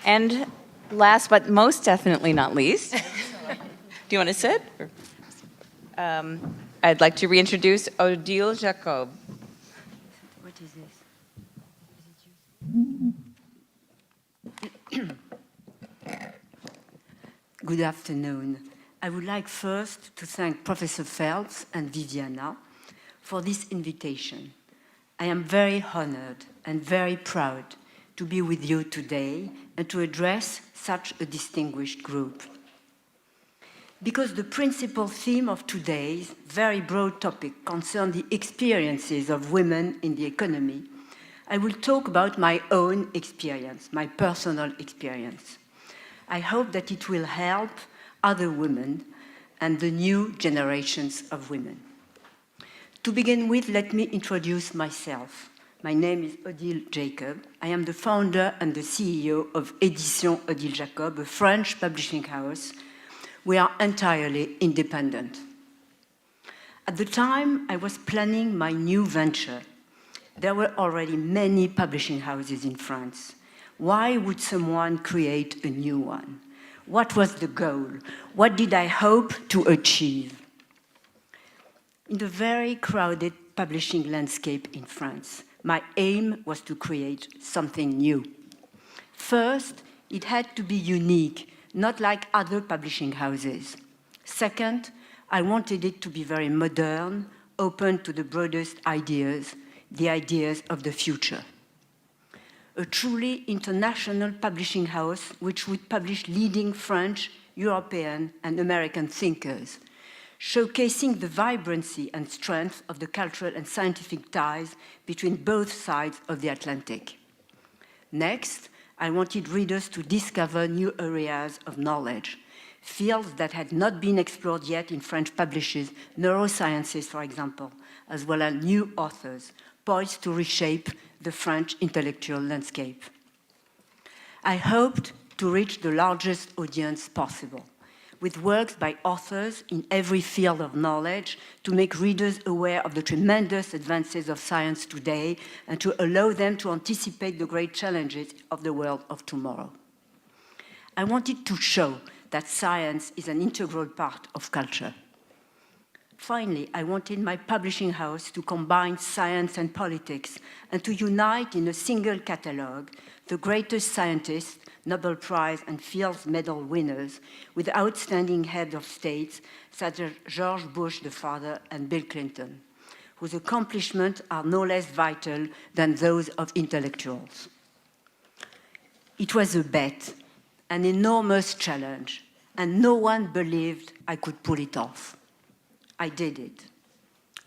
And last but most definitely not least, do you want to sit? I'd like to reintroduce Odile Jacob. What is this? Good afternoon. I would like first to thank Professor Phelps and Viviana for this invitation. I am very honored and very proud to be with you today and to address such a distinguished group. Because the principal theme of today's very broad topic concerns the experiences of women in the economy, I will talk about my own experience, my personal experience. I hope that it will help other women and the new generations of women. To begin with, let me introduce myself. My name is Odile Jacob. I am the founder and the CEO of Éditions Odile Jacob, a French publishing house. We are entirely independent. At the time I was planning my new venture, there were already many publishing houses in France. Why would someone create a new one? What was the goal? What did I hope to achieve? In the very crowded publishing landscape in France, my aim was to create something new. First, it had to be unique, not like other publishing houses. Second, I wanted it to be very modern, open to the broadest ideas, the ideas of the future. A truly international publishing house which would publish leading French, European, and American thinkers, showcasing the vibrancy and strength of the cultural and scientific ties between both sides of the Atlantic. Next, I wanted readers to discover new areas of knowledge, fields that had not been explored yet in French publishers, neurosciences, for example, as well as new authors, poised to reshape the French intellectual landscape. I hoped to reach the largest audience possible, with works by authors in every field of knowledge to make readers aware of the tremendous advances of science today and to allow them to anticipate the great challenges of the world of tomorrow. I wanted to show that science is an integral part of culture. Finally, I wanted my publishing house to combine science and politics and to unite in a single catalogue the greatest scientists, Nobel Prize and Fields Medal winners, with outstanding heads of states such as George Bush the father and Bill Clinton, whose accomplishments are no less vital than those of intellectuals. It was a bet, an enormous challenge, and no one believed I could pull it off. I did it.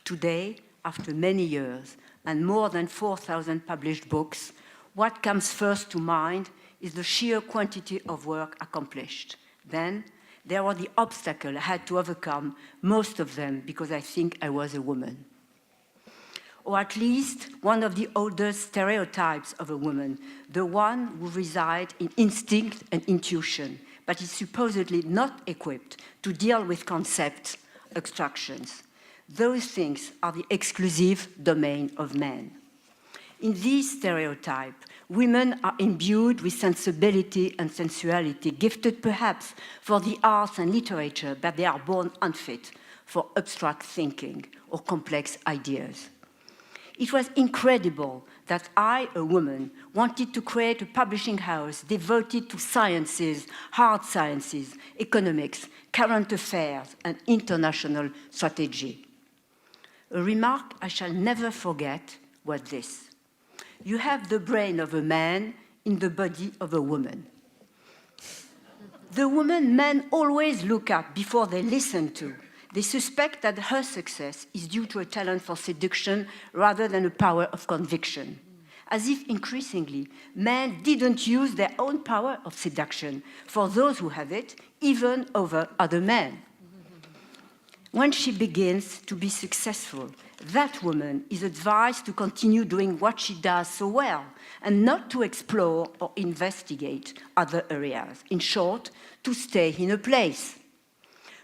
Today, after many years and more than 4,000 published books, what comes first to mind is the sheer quantity of work accomplished. Then, there were the obstacles I had to overcome, most of them because I think I was a woman. Or at least one of the oldest stereotypes of a woman, the one who resides in instinct and intuition, but is supposedly not equipped to deal with concepts, abstractions. Those things are the exclusive domain of men. In this stereotype, women are imbued with sensibility and sensuality, gifted perhaps for the arts and literature, but they are born unfit for abstract thinking or complex ideas. It was incredible that I, a woman, wanted to create a publishing house devoted to sciences, hard sciences, economics, current affairs, and international strategy. A remark I shall never forget was this: you have the brain of a man in the body of a woman. The woman men always look at before they listen to. They suspect that her success is due to a talent for seduction rather than a power of conviction, as if increasingly men didn't use their own power of seduction for those who have it, even over other men. When she begins to be successful, that woman is advised to continue doing what she does so well and not to explore or investigate other areas. In short, to stay in a place.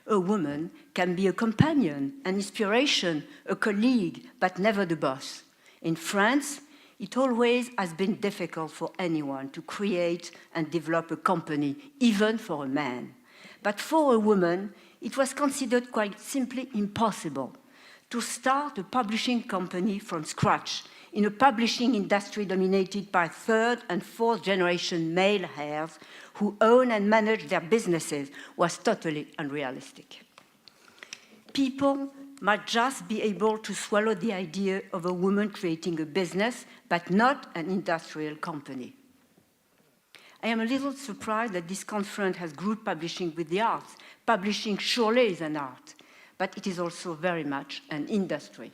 A woman can be a companion, an inspiration, a colleague, but never the boss. In France, It always has been difficult for anyone to create and develop a company, even for a man. But for a woman, it was considered quite simply impossible to start a publishing company from scratch in a publishing industry dominated by third and fourth generation male heirs who own and manage their businesses was totally unrealistic. People might just be able to swallow the idea of a woman creating a business, but not an industrial company. I am a little surprised that this conference has grouped publishing with the arts. Publishing surely is an art, but it is also very much an industry.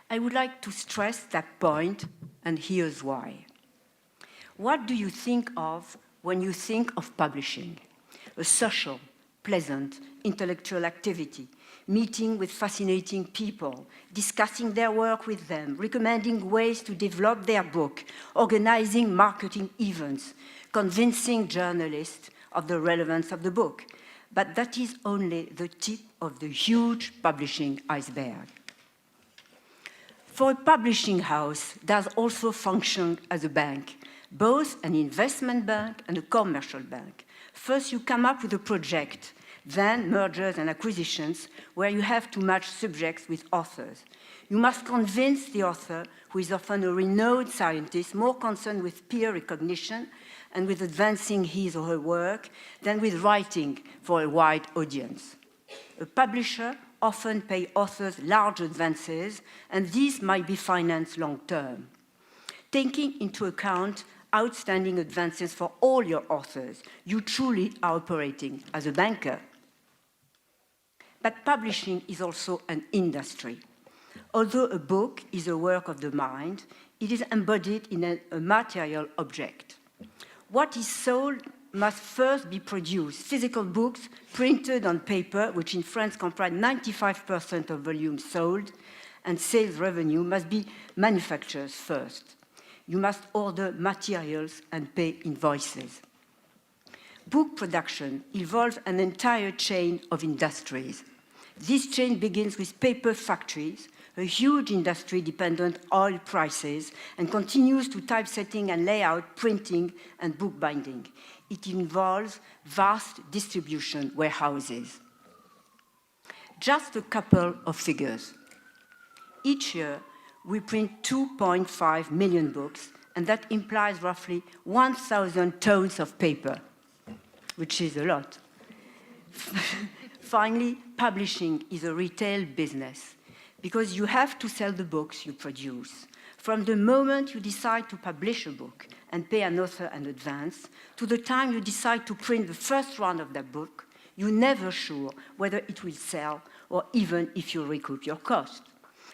I would like to stress that point, and here's why. What do you think of when you think of publishing? A social, pleasant, intellectual activity, meeting with fascinating people, discussing their work with them, recommending ways to develop their book, organizing marketing events, convincing journalists of the relevance of the book. But that is only the tip of the huge publishing iceberg. For a publishing house does also function as a bank, both an investment bank and a commercial bank. First, you come up with a project, then mergers and acquisitions, where you have to match subjects with authors. You must convince the author, who is often a renowned scientist, more concerned with peer recognition and with advancing his or her work than with writing for a wide audience. A publisher often pays authors large advances, and these might be financed long-term. Taking into account outstanding advances for all your authors, you truly are operating as a banker. But publishing is also an industry. Although a book is a work of the mind, it is embodied in a material object. What is sold must first be produced. Physical books printed on paper, which in France comprise 95% of volumes sold, and sales revenue must be manufactured first. You must order materials and pay invoices. Book production involves an entire chain of industries. This chain begins with paper factories, a huge industry dependent on oil prices, and continues to typesetting and layout, printing, and bookbinding. It involves vast distribution warehouses. Just a couple of figures. Each year, we print 2.5 million books, and that implies roughly 1,000 tons of paper, which is a lot. Finally, publishing is a retail business because you have to sell the books you produce. From the moment you decide to publish a book and pay an author in advance to the time you decide to print the first round of that book, you're never sure whether it will sell or even if you recoup your cost.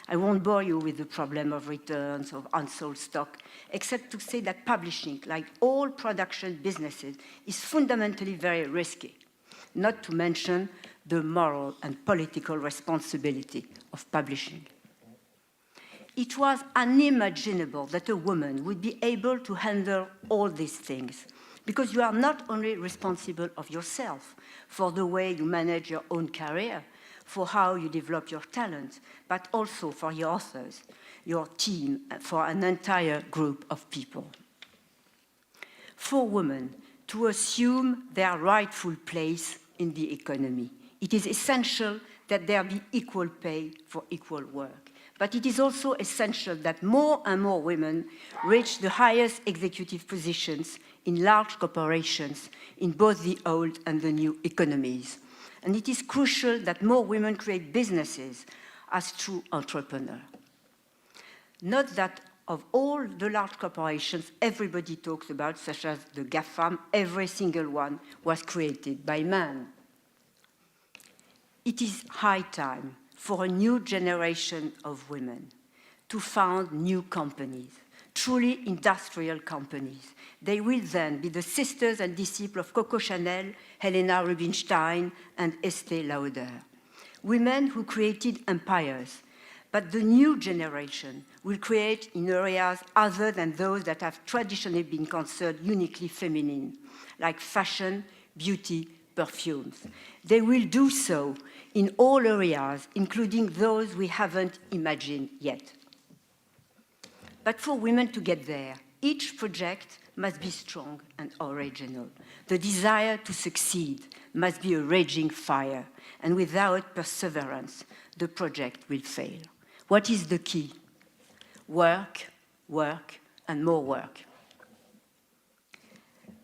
I won't bore you with the problem of returns of unsold stock, except to say that publishing, like all production businesses, is fundamentally very risky, not to mention the moral and political responsibility of publishing. It was unimaginable that a woman would be able to handle all these things, because you are not only responsible of yourself for the way you manage your own career, for how you develop your talent, but also for your authors, your team, for an entire group of people. For women to assume their rightful place in the economy, it is essential that there be equal pay for equal work. But it is also essential that more and more women reach the highest executive positions in large corporations in both the old and the new economies. And it is crucial that more women create businesses as true entrepreneurs. Note that of all the large corporations everybody talks about, such as the GAFAM, every single one was created by men. It is high time for a new generation of women to found new companies, truly industrial companies. They will then be the sisters and disciples of Coco Chanel, Helena Rubinstein, and Estée Lauder. Women who created empires, but the new generation will create in areas other than those that have traditionally been considered uniquely feminine, like fashion, beauty, perfumes. They will do so in all areas, including those we haven't imagined yet. But for women to get there, each project must be strong and original. The desire to succeed must be a raging fire, and without perseverance, the project will fail. What is the key? Work, work, and more work.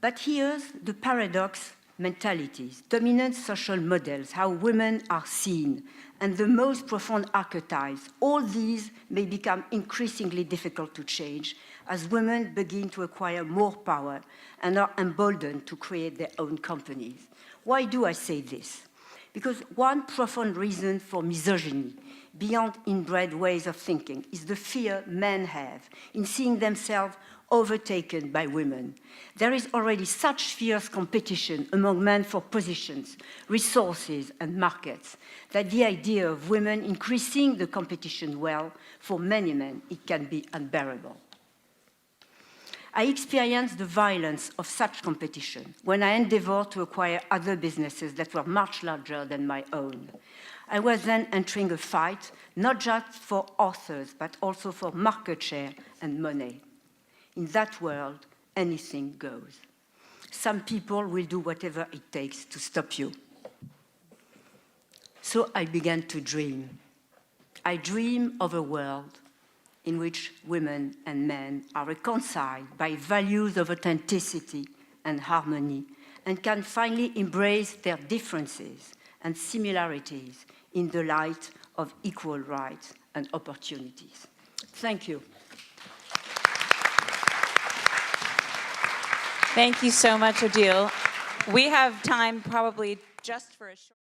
But here's the paradox: mentalities, dominant social models, how women are seen, and the most profound archetypes, all these may become increasingly difficult to change as women begin to acquire more power and are emboldened to create their own companies. Why do I say this? Because one profound reason for misogyny, beyond inbred ways of thinking, is the fear men have in seeing themselves overtaken by women. There is already such fierce competition among men for positions, resources, and markets that the idea of women increasing the competition, well, for many men, it can be unbearable. I experienced the violence of such competition when I endeavored to acquire other businesses that were much larger than my own. I was then entering a fight, not just for authors, but also for market share and money. In that world, anything goes. Some people will do whatever it takes to stop you. So I began to dream. I dream of a world in which women and men are reconciled by values of authenticity and harmony and can finally embrace their differences and similarities in the light of equal rights and opportunities. Thank you. Thank you so much, Odile. We have time probably just for a short